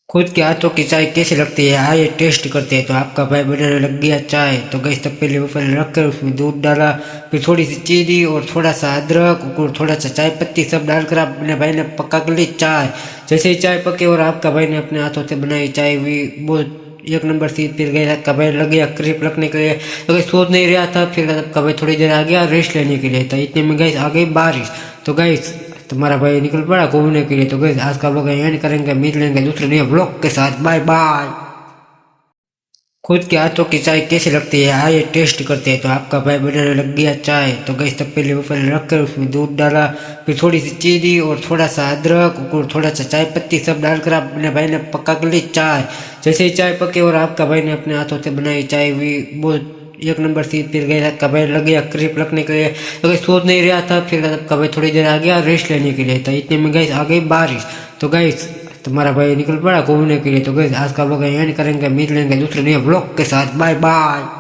खुद के हाथों की चाय कैसी लगती है आइए टेस्ट करते हैं। तो आपका भाई बनाने लग गया चाय। तो गैस तक पहले ऊपर रखकर उसमें दूध डाला, फिर थोड़ी सी चीनी और थोड़ा सा अदरक और थोड़ा सा चाय पत्ती सब डालकर अपने भाई ने पका कर ली चाय। जैसे ही चाय पके और आपका भाई ने अपने हाथों से बनाई चाय भी बहुत एक नंबर थी। फिर गया आपका भाई लग गया क्रिप रखने के लिए। तो गैस सोच नहीं रहा था। फिर आपका भाई थोड़ी देर आ गया रेस्ट लेने के लिए। तो इतने में गैस आ गई बारिश। तो गैस तुम्हारा भाई निकल पड़ा घूमने के लिए। तो गैस आज का ब्लॉग एंड करेंगे, मिल लेंगे दूसरे नए ब्लॉग के साथ। Bye bye. खुद के हाथों की चाय कैसी लगती है आइए टेस्ट करते हैं। तो आपका भाई बनाने लग गया चाय। तो गैस तक पहले ऊपर रखकर उसमें दूध डाला, फिर थोड़ी सी चीनी और थोड़ा सा अदरक और थोड़ा सा चाय पत्ती सब डालकर अपने भाई ने पका कर ली चाय। जैसे ही चाय पके और आपका भाई ने अपने हाथों से बनाई चाय भी बहुत एक नंबर थी। फिर गया आपका भाई लग गया क्रिप रखने के लिए। तो गैस सोच नहीं रहा था। फिर आपका भाई थोड़ी देर आ गया रेस्ट लेने के लिए। तो इतने में गैस आ गई बारिश। तो गैस तुम्हारा भाई निकल पड़ा घूमने के लिए। तो गैस आज का ब्लॉग एंड करेंगे, मिल लेंगे दूसरे नए ब्लॉग के साथ। Bye bye.